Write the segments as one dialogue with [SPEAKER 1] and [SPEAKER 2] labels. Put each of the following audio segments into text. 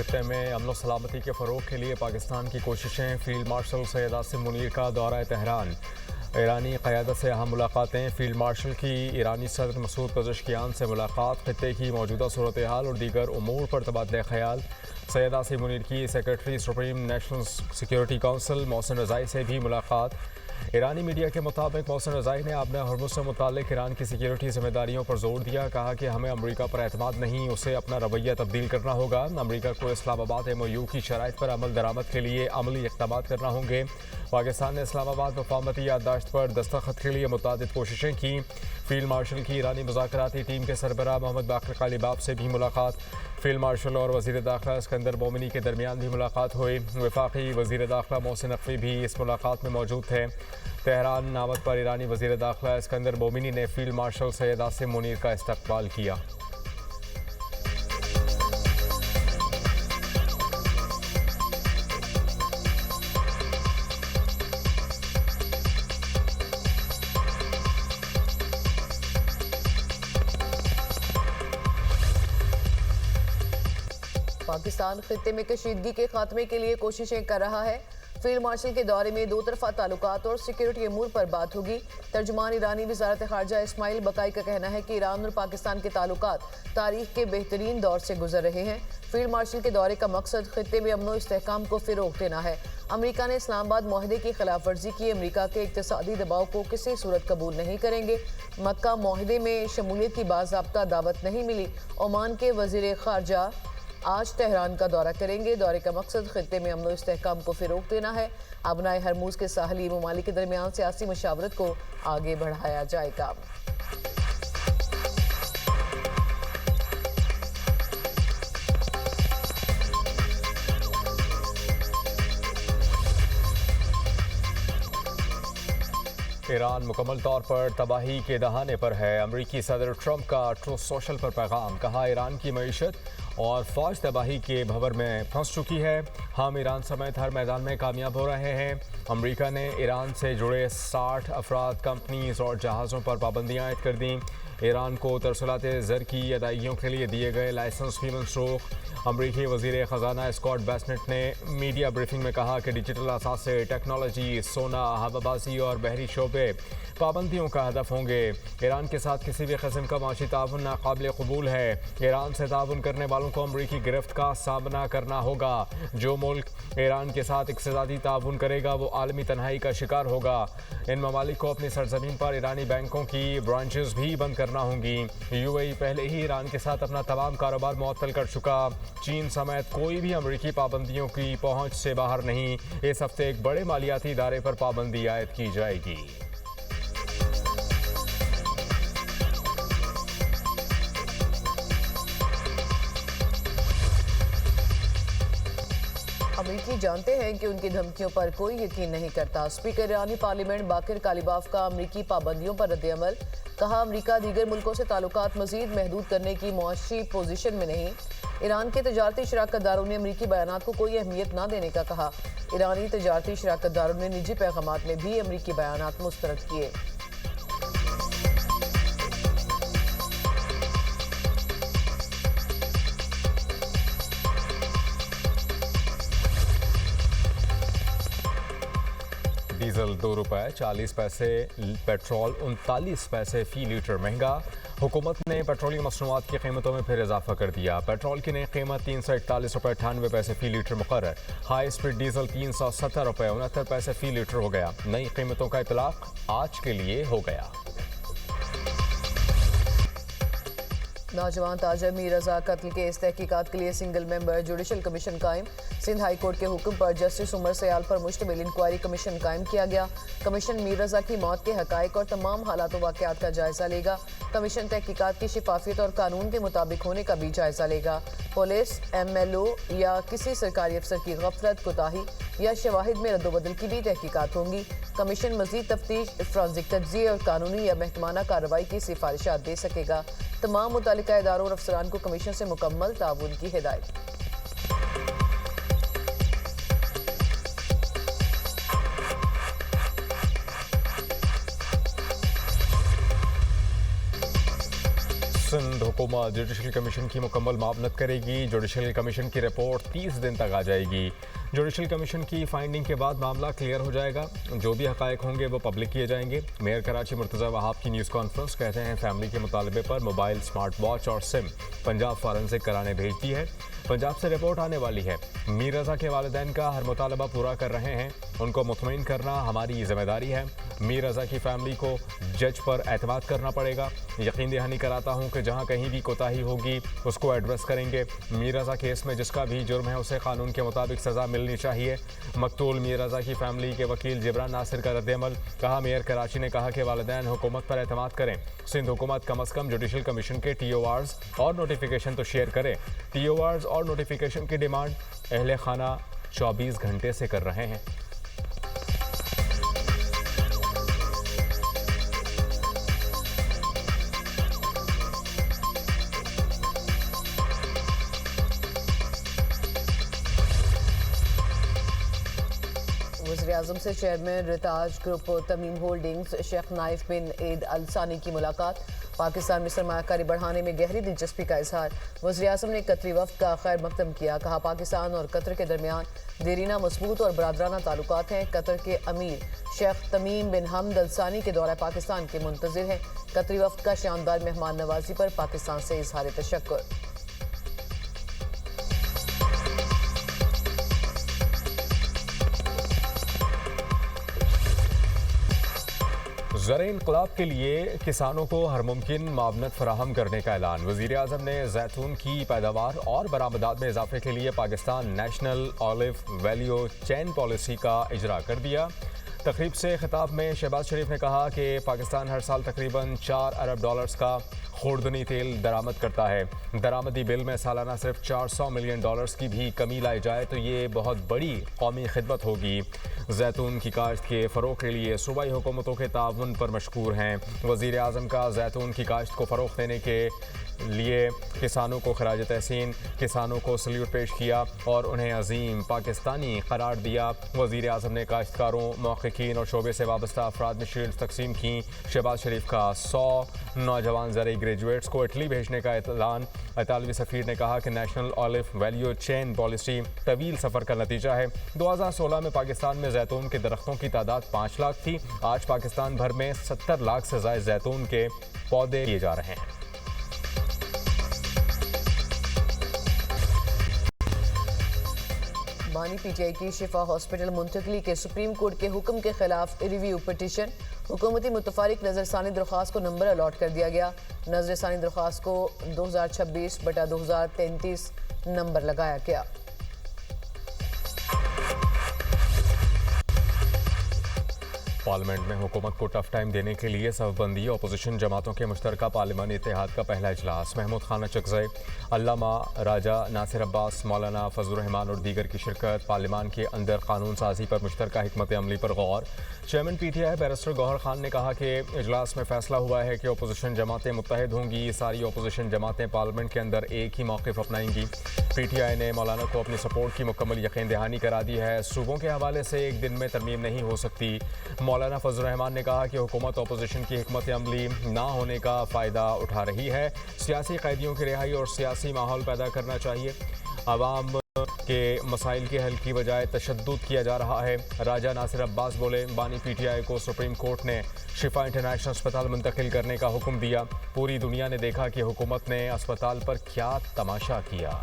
[SPEAKER 1] खत्े में अमन सलामती के फ़रोग के लिए पाकिस्तान की कोशिशें। फील्ड मार्शल सैयद आसिम मुनीर का दौरा तेहरान। ईरानी क़यादत से अहम मुलाकातें। फील्ड मार्शल की ईरानी सदर मसूद पज़ेश्कियान से मुलाकात। खत्े की मौजूदा सूरत हाल और दीगर उमूर पर तबादला ख्याल। सैयद आसिम मुनीर की secretary supreme national security council Mohsen Rezaei से भी मुलाकात। ईरानी मीडिया के मुताबिक मोहसिन रज़ाई ने आबना हरमुज़ से मुताल्लिक़ ईरान की सिक्योरिटी जिम्मेदारियों पर जोर दिया। कहा कि हमें अमरीका पर एतमाद नहीं, उसे अपना रवैया तब्दील करना होगा। अमरीका को इस्लामाबाद MOU की शराइत पर अमल दरामद के लिए अमली इक़दामात करना होंगे। पाकिस्तान ने इस्लामाबाद मुफ़ाहमती याददाश्त पर दस्तखत के लिए मुतादिद कोशिशें की। फील्ड मार्शल की ईरानी मुज़ाकराती टीम के सरबराह मोहम्मद बाक़र कालिबाफ से भी मुलाकात। फील्ड मार्शल और वज़ीर दाखिला इस्कंदर मोमिनी के दरमियान भी मुलाकात हुई। वफाकी वज़ीर दाखिला मोहसिन नकवी भी इस मुलाकात में मौजूद थे। तेहरान आमद पर ईरानी वज़ीर दाखिला इस्कंदर मोमिनी ने फील्ड मार्शल सैयद आसिम मुनीर का इस्तकबाल किया।
[SPEAKER 2] पाकिस्तान खित्ते में कशीदगी के खात्मे के लिए कोशिशें कर रहा है। फील्ड मार्शल के दौरे में दो तरफा ताल्लुकात और सिक्योरिटी अमूर पर बात होगी। तर्जुमान ईरानी वज़ारत ख़ारजा इस्माइल बकाई का कहना है कि ईरान और पाकिस्तान के ताल्लुकात तारीख के बेहतरीन दौर से गुजर रहे हैं। फील्ड मार्शल के दौरे का मकसद खित्ते में अमन व इस्तेहकाम को फ़रोग़ देना है। अमरीका ने इस्लामाबाद माहदे की खिलाफ वर्जी की। अमरीका के इक़्तिसादी दबाव को किसी सूरत कबूल नहीं करेंगे। मक्का माहदे में शमूलियत की बाज़ाब्ता दावत नहीं मिली। ओमान के वज़ीर ख़ारजा आज तेहरान का दौरा करेंगे। दौरे का मकसद खित्ते में अमन व इस्तेहकाम को फ़रोग़ देना है। आबनाए हरमुज़ के साहली ममालिक के दरमियान सियासी मशावरत को आगे बढ़ाया जाएगा।
[SPEAKER 1] ईरान मुकम्मल तौर पर तबाही के दहाने पर है। अमरीकी सदर ट्रंप का ट्रूथ सोशल पर पैगाम। कहा, ईरान की मईशत और फौज तबाही के भंवर में फंस चुकी है। हम ईरान समेत हर मैदान में कामयाब हो रहे हैं। अमरीका ने ईरान से जुड़े 60 अफराद, कंपनीज और जहाज़ों पर पाबंदियाँ आयद कर दी। ईरान को तरसलात ज़र की अदायगियों के लिए दिए गए लाइसेंस भी मनसूख। अमरीकी वज़ीर ख़जाना स्कॉट बेसनेट ने मीडिया ब्रीफिंग में कहा कि डिजिटल असासे, टेक्नोलॉजी, सोना, हवाबाजी और बहरी शोबे पाबंदियों का हदफ होंगे। ईरान के साथ किसी भी किस्म का माशी ताउन नाकाबिल कबूल है। ईरान से ताउन करने वालों को अमरीकी गिरफ्त का सामना करना होगा। जो मुल्क ईरान के साथ इक़्तिसादी ताउन करेगा वो आलमी तन्हाई का शिकार होगा। इन ममालिक को अपनी सरजमीन पर ईरानी बैंकों की ब्रांचेस भी बंद करना होंगी। UAE पहले ही ईरान के साथ अपना तमाम कारोबार मुअत्तल कर चुका। चीन समेत कोई भी अमरीकी पाबंदियों की पहुंच से बाहर नहीं। इस हफ्ते एक बड़े मालियाती इदारे पर पाबंदी आयद की जाएगी।
[SPEAKER 2] अमरीकी जानते हैं कि उनकी धमकियों पर कोई यकीन नहीं करता। स्पीकर ईरानी पार्लियामेंट बाकिर कालिबाफ का अमरीकी पाबंदियों पर रद्द-ए-अमल। कहा, अमरीका दीगर मुल्कों से ताल्लुकात मजीद महदूद करने की मुआशी पोजीशन में नहीं। ईरान के तजारती शराकतदारों ने अमरीकी बयानात को कोई अहमियत न देने का कहा। ईरानी तजारती शराकतदारों ने निजी पैगामात में भी अमरीकी बयानात मुस्तरद किए।
[SPEAKER 1] डीजल ₹2.40, पेट्रोल 39 पैसे फ़ी लीटर महंगा। हुकूमत ने पेट्रोलियम मसनूआत की कीमतों में फिर इजाफा कर दिया। पेट्रोल की नई कीमत ₹341.98 फ़ी लीटर मुकर्रर। हाई स्पीड डीजल ₹370.69 फ़ी लीटर हो गया। नई कीमतों का इतलाक आज के लिए हो गया।
[SPEAKER 2] नौजवान ताजर मीर रजा कत्ल केस तहकीकात के लिए सिंगल मेंबर जुडिशल कमीशन कायम। सिंध हाई कोर्ट के हुक्म पर जस्टिस उमर सयाल पर मुश्तमिल इंक्वायरी कमीशन कायम किया गया। कमीशन मीर रजा की मौत के हकायक और तमाम हालात वाक़यात का जायजा लेगा। कमीशन तहकीकात की शिफाफियत और कानून के मुताबिक होने का भी जायजा लेगा। पुलिस, MLO या किसी सरकारी अफसर की गफलत, कोताही या शवाहिद में रद्दोबदल की भी तहकीकात होंगी। कमीशन मजीद तफ्तीश, फोरेंसिक तज्ज़िये और कानूनी या महकमाना कार्रवाई की सिफारिशात दे सकेगा। तमाम मुतालिका इदारों और अफसरान को कमीशन से मुकम्मल ताउन की हिदायत।
[SPEAKER 1] सिंध हुकूमत जुडिशल कमीशन की मुकम्मल मामलत करेगी। जुडिशल कमीशन की रिपोर्ट 30 दिन तक आ जाएगी। जुडिशल कमीशन की फाइंडिंग के बाद मामला क्लियर हो जाएगा। जो भी हकायक होंगे वो पब्लिक किए जाएंगे। मेयर कराची मुर्तज़ा वहाब की न्यूज़ कॉन्फ्रेंस कहते हैं फैमिली के मुतालबे पर मोबाइल, स्मार्ट वॉच और सिम पंजाब फॉरेंसिक कराने भेज दी है। पंजाब से रिपोर्ट आने वाली है। मीर रज़ा के वालिदैन का हर मुतालबा पूरा कर रहे हैं। उनको मुतमईन करना हमारी जिम्मेदारी है। मीर रज़ा की फैमिली को जज पर एतमाद करना पड़ेगा। यकीन दहानी कराता हूँ कि जहाँ कहीं भी कोताही होगी उसको एड्रेस करेंगे। मीर रज़ा केस में जिसका भी जुर्म है उसे कानून के मुताबिक सज़ा मिलनी चाहिए। मकतूल मीर रज़ा की फैमिली के वकील जिब्रान नासिर का रद्दअमल। कहा मेयर कराची ने कहा कि वालिदैन हुकूमत पर एतमाद करें। सिंध हुकूमत कम अज़ कम जुडिशल कमीशन के TORs और नोटिफिकेशन तो शेयर करें। TORs और नोटिफिकेशन की डिमांड अहले खाना 24 घंटे से कर रहे हैं।
[SPEAKER 2] वज़ीर-ए-आज़म से chairman Retaj group Tamim holdings Sheikh Naif bin Eid Al Thani की मुलाकात। पाकिस्तान में सरमायाकारी बढ़ाने में गहरी दिलचस्पी का इजहार। वज़ीर-ए-आज़म ने कतरी वफ्द का खैर मकदम किया। कहा पाकिस्तान और कतर के दरमियान देरीना मजबूत और बरादराना ताल्लुकात हैं। कतर के अमीर शेख तमीम बिन हमद अल सानी के दौरा पाकिस्तान के मुंतज़िर हैं। कतरी वफ्द का शानदार मेहमान नवाजी पर पाकिस्तान से इजहार तशक्कुर।
[SPEAKER 1] ज़र इनक़लाब के लिए किसानों को हर मुमकिन मावनत फराहम करने का ऐलान। वज़ीर-ए-आज़म ने जैतून की पैदावार और बरामदात में इजाफे के लिए Pakistan national olive value chain policy का इजरा कर दिया। तकरीब से खिताब में शहबाज शरीफ ने कहा कि पाकिस्तान हर साल तकरीबन $4 अरब का खुर्दनी तेल दरामद करता है। दरामदी बिल में सालाना सिर्फ $400 मिलियन की भी कमी लाई जाए तो ये बहुत बड़ी कौमी खिदमत होगी। जैतून की काश्त के फ़रोग़ के लिए सूबाई हुकूमतों के ताउन पर मशकूर हैं। वज़ीर-ए-आज़म का जैतून की काश्त को फ़रोग़ देने के लिए किसानों को खराज तहसीन, किसानों को सल्यूट पेश किया और उन्हें अजीम पाकिस्तानी करार दिया। वज़ीर-ए-आज़म ने काश्तकारों, मौक़िक़ीन और शोबे से वाबस्ता अफराद में शील्ड तकसीम की। शहबाज शरीफ का 100 नौजवान ज़रई ग्रेजुएट्स को इटली भेजने का ऐलान। इतालवी सफ़ीर ने कहा कि national olive value chain policy तवील सफ़र का नतीजा है। 2016 में पाकिस्तान में जैतून के दरख्तों की तादाद 5 लाख थी। आज पाकिस्तान भर में 70 लाख से ज़ायद जैतून के पौधे किए जा रहे हैं।
[SPEAKER 2] बानी PTI की शिफा हॉस्पिटल मुंतकली के सुप्रीम कोर्ट के हुक्म के खिलाफ रिव्यू पिटीशन। हुकूमती मुतफारिक नजरसानी दरख्वास्त को नंबर अलॉट कर दिया गया। नजरसानी दरख्वास्त को 2026/2033 नंबर लगाया गया।
[SPEAKER 1] पार्लियामेंट में हुकूमत को टफ टाइम देने के लिए सफबंदी अपोजिशन जमातों के मुश्तरका पार्लिमानी इत्तेहाद का पहला इजलास। महमूद खान चकज़ई, अल्लामा राजा, नासिर अब्बास, मौलाना फजल रहमान और दीगर की शिरकत। पार्लिमान के अंदर कानून साजी पर मुश्तरका हिकमत अमली पर गौर। Chairman PTI barrister Gohar Khan ने कहा कि इजलास में फैसला हुआ है कि अपोजिशन जमातें मुत्तहिद होंगी। सारी अपोजिशन जमातें पार्लियामेंट के अंदर एक ही मौक़िफ़ अपनाएंगी। PTI ने मौलाना को अपनी सपोर्ट की मुकम्मल यकीन दहानी करा दी है। सूबों के हवाले से एक दिन में तरमीम नहीं हो सकती। मौलाना फजल रहमान ने कहा कि हुकूमत अपोजिशन की हिकमत अमली ना होने का फ़ायदा उठा रही है। सियासी कैदियों की रिहाई और सियासी माहौल पैदा करना चाहिए। आवाम के मसाइल के हल की बजाय तशद्दुद किया जा रहा है। राजा नासिर अब्बास बोले, बानी PTI को सुप्रीम कोर्ट ने शिफा इंटरनेशनल अस्पताल मुंतकिल करने का हुक्म दिया। पूरी दुनिया ने देखा कि हुकूमत ने अस्पताल पर क्या तमाशा किया।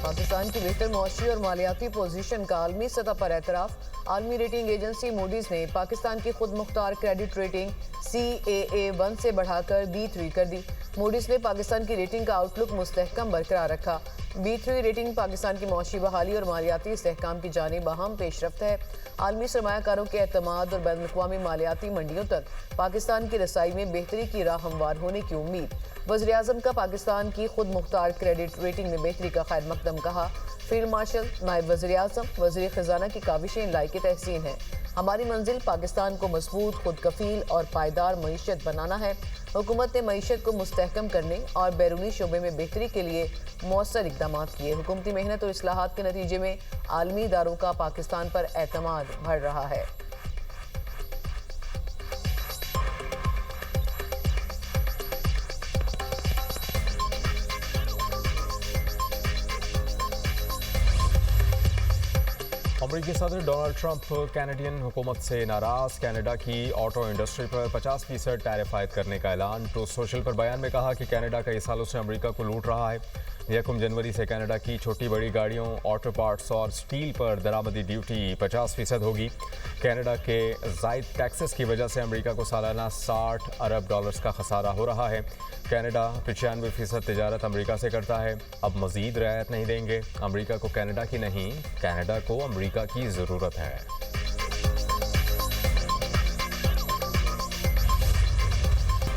[SPEAKER 2] पाकिस्तान की बेहतर मौशी और मालियाती पोजीशन का आलमी सतह पर एतराफ़। आलमी रेटिंग एजेंसी मूडीज़ ने पाकिस्तान की खुद मुख्तार क्रेडिट रेटिंग CAA1 से बढ़ाकर B3 कर दी। मूडीज़ ने पाकिस्तान की रेटिंग का आउटलुक मुस्तहकम बरकरार रखा। B3 रेटिंग पाकिस्तान की मौशी बहाली और मालियाती इस्तेहकाम की जानिब अहम पेशरफ्त है। आलमी सरमायाकारों के एतमाद और बैनुल-अक़वामी मालियाती मंडियों तक पाकिस्तान की रसाई में बेहतरी की राह हमवार होने की उम्मीद। वज़ीर-ए-आज़म का पाकिस्तान की खुद मुख्तार क्रेडिट रेटिंग में बेहतरी का खैर मकदम। कहा फील्ड मार्शल, नायब वज़ीर-ए-आज़म, वज़ीर ख़ज़ाना की काविशें लायक तहसीन हैं। हमारी मंजिल पाकिस्तान को मजबूत, खुद कफील और पायदार मईशत बनाना है। हुकूमत ने मईशत को मुस्तहकम करने और बैरूनी शोबे में बेहतरी के लिए मौसर इकदाम किए। हुकूमती मेहनत और इस्लाहात के नतीजे में आलमी इदारों का पाकिस्तान पर एतमाद बढ़ रहा है।
[SPEAKER 1] अमरीकी सदर डोनाल्ड ट्रंप कैनेडियन हुकूमत से नाराज। कनाडा की ऑटो इंडस्ट्री पर 50% टैरिफ आयद करने का ऐलान। ट्रूथ सोशल पर बयान में कहा कि कनाडा कई सालों से अमरीका को लूट रहा है। 1 जनवरी से कनाडा की छोटी बड़ी गाड़ियों, ऑटो पार्ट्स और स्टील पर दरामदी ड्यूटी 50% होगी। कनाडा के जायद टैक्सेस की वजह से अमरीका को सालाना $60 अरब का खसारा हो रहा है। कनाडा 95% तिजारत अमरीका से करता है। अब मजीद रियायत नहीं देंगे। अमरीका को कनाडा की नहीं, कनाडा को अमरीका की ज़रूरत है।